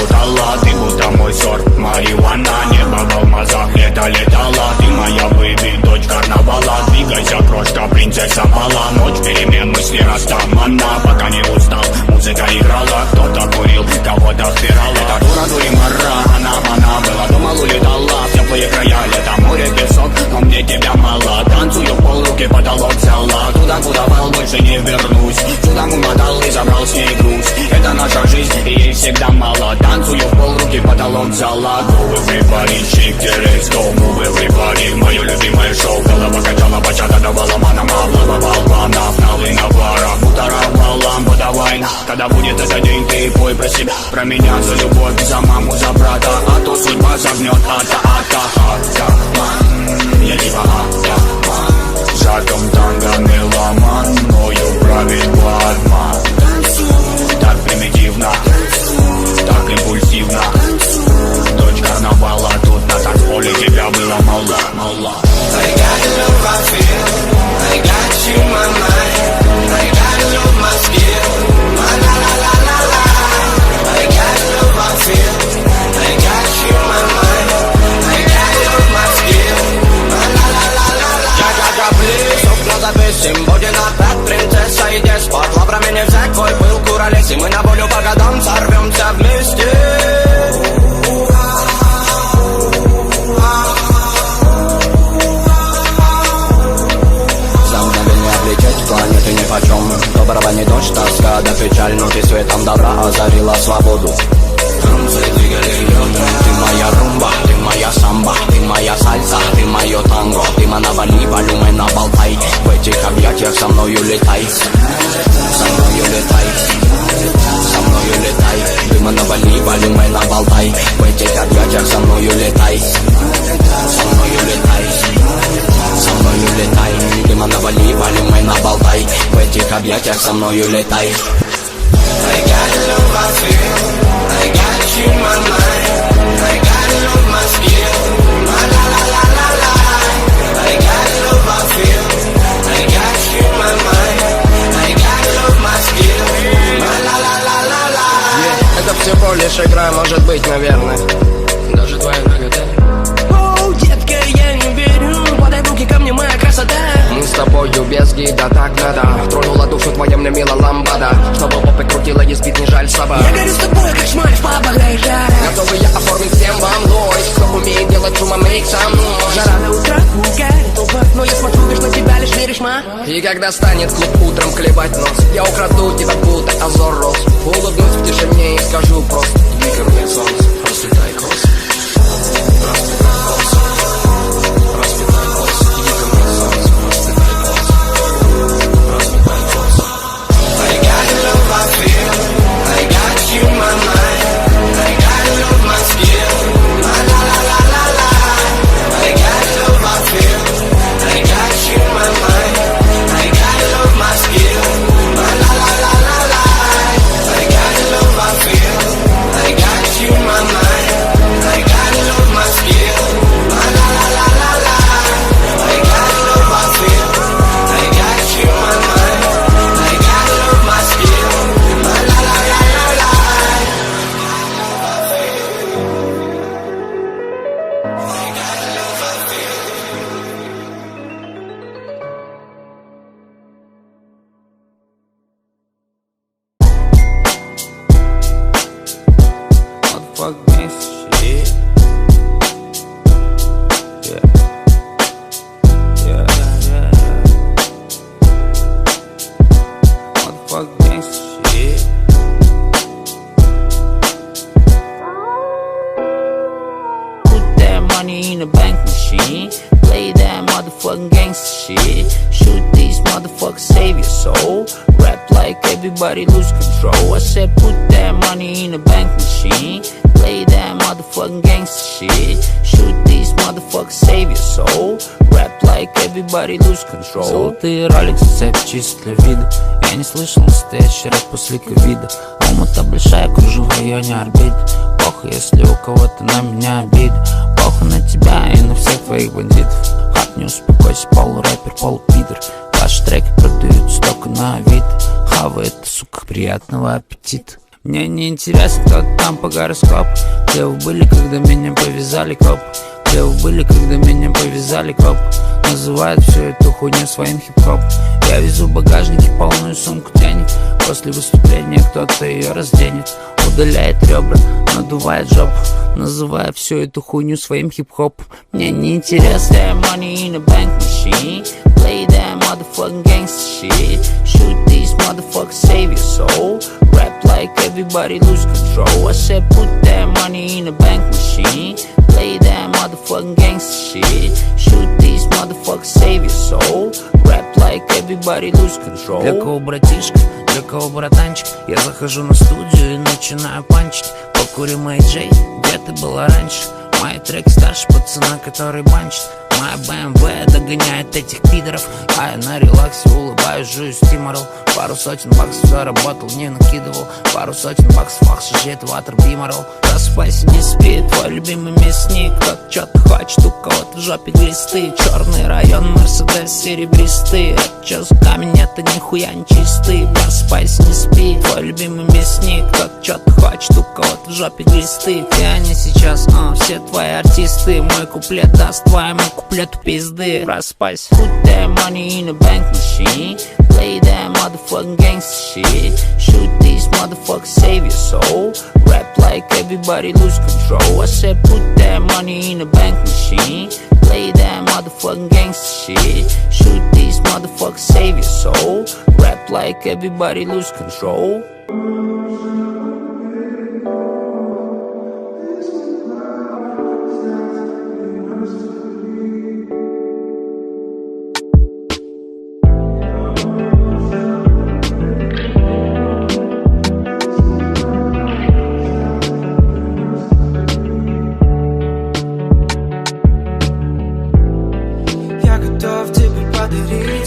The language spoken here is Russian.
окутала. Ты будто мой сорт марихуана. Небо в алмазах, лето летала. Ты моя бэби, дочь карнавала. Двигайся, крошка, принцесса Бала. Ночь перемен, мысли растамана. Пока не устал, музыка играла. Кто-то курил, кого-то втирал. Это дура, дуримара, она была, думал, улетала. В теплые края, лето, море, песок, но мне тебя мало. Танцую в полруки, потолок взяла. Туда, куда вал, больше не вернусь. Чудом умотал и забрал с ней груз. Это наша жизнь, и ей всегда мало. Танцую в полруки, потолок взяла. Go everybody, shake the legs, go move everybody. Мое любимое шоу, голова качала, бачата давала манам. Облава балконов, налы на барах. Бутара балам, подавай. Когда будет этот день, ты пой про себя, про меня, за любовь, за маму, за брата. А то судьба загнет, я типа в жарком танго меломан. Мною правит обман. Так примитивно, так импульсивно. Дочь карнавала, тут на танцполе тебя было мало. I got love, I feel. I got you, my mind. I got love, my skill. My la la la la la. I got love, I feel. I got you, my mind. I got love, my skill. My la la la la la. Я близ, окна завесим. Будет опять принцесса и деспот. Лаврами не взять твой пыл, куролесим. Мы на волю по годам сорвемся вместе. Планеты нипочем, то барабанит дождь, тоска да печаль, но ты светом добра озарила свободу. Танцы двигали ветры, ты моя румба, ты моя самба, ты моя сальса, ты мое танго, ты манавали, волюмен наболтай, в этих объятиях со мною летай, со мною летай, со мною летай, ты манавали, волюмен наболтай, в этих объятиях со мною летай, со мною летай. Со мною летай, дыма навали, волюмен наболтай. В этих объятиях со мною летай. I got love, I feel. I got you, my mind. I got love, my skill. My la la la la la. I got love, I feel. I got you, my mind. I got love, my skill. My la la la la la. Это всего лишь игра, может быть, наверное. Даже твоя нагода. Ко мне моя красота. Мы с тобою без гида, так надо. Тронула душу твоя мне мила ламбада. Чтобы попы крутила, и сбит не жаль собак. Я горю с тобой, как шмаль в пабах, да и жара. Готовы я оформить всем вам мной. Кто умеет делать шума, мейк со мной. Жара до утра, угорит толпа. Но я смотрю лишь на тебя, лишь веришь, ма. И когда станет клуб утром клевать нос, я украду тебя, будто озор роз. Улыбнусь в тишине и скажу просто: двигай мне солнце, расцветай кросс. Расцветай кросс. Расцветай кросс. Everybody lose control. I said put that money in a bank machine. Play that motherfucking gangster shit. Shoot these motherfuckers, save your soul. Rap like everybody lose control. Золотые роликсы, цепь чисто для вида. Я не слышал настоящий рэп после ковида. Омута большая, кружу в районе орбиты. Похуй, если у кого-то на меня обида. Похуй на тебя и на всех твоих бандитов. Хат, не успокойся, полурэпер, полупидор. Ваши треки продаются только на Авито. Хавай это, сука, приятного аппетита. Мне не интересно, кто там по гороскопу. Где вы были, когда меня повязали коп? Где вы были, когда меня повязали коп? Называют всю эту хуйню своим хип-хоп. Я везу в багажнике полную сумку денег. После выступления кто-то ее разденет. Удаляет ребра, надувает жопу, называя всю эту хуйню своим хип-хоп. Мне не интересно. Money in a bank machine. Play that motherfucking gangster shit. Shoot these motherfuckers, save your soul. Rap like everybody lose control. I said put that money in a bank machine. Play that motherfucking gangster shit. Shoot these motherfuckers, save your soul. Rap like everybody lose control. Для кого братишка, для кого братанчик? Я захожу на студию и начинаю панчить. Покури Мэй Джей, где ты была раньше? Мои треки старше пацана, который банчит. Моя BMW догоняет этих пидоров. А я на релаксе улыбаюсь, жую стиморол. Пару сотен баксов заработал, не накидывал. Пару сотен баксов, ах, шажет ватер биморол. Просыпайся, не спи, твой любимый мясник. Кто-то что-то хочет, у кого-то в жопе глисты. Черный район, Мерседес серебристый. Это чё за камень, это нихуя не чистый. Просыпайся, не спи, твой любимый мясник. Кто-то что-то хочет, у кого-то в жопе глисты. Где они сейчас, все твои артисты. Мой куплет даст твоему куплету пизды. Просыпайся. Put that money in a bank machine. Play that motherfucking gangster shit. Shoot these motherfuckers, save your soul. Rap like everybody lose control. I said put that money in a bank machine. Play that motherfucking gangster shit. Shoot these motherfuckers, save your soul. Rap like everybody lose control. Готов тебе подарить